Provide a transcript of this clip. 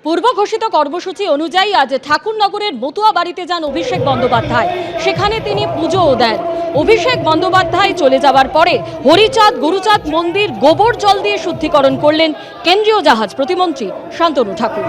পূর্ব ঘোষিত কর্মসূচি অনুযায়ী আজ ঠাকুরনগরের মতুয়া বাড়িতে যান অভিষেক বন্দ্যোপাধ্যায়। সেখানে তিনি পুজোও দেন। অভিষেক বন্দ্যোপাধ্যায় চলে যাওয়ার পরে হরিচাঁদ গুরুচাঁদ মন্দির গোবর জল দিয়ে শুদ্ধিকরণ করলেন কেন্দ্রীয় জাহাজ প্রতিমন্ত্রী শান্তনু ঠাকুর।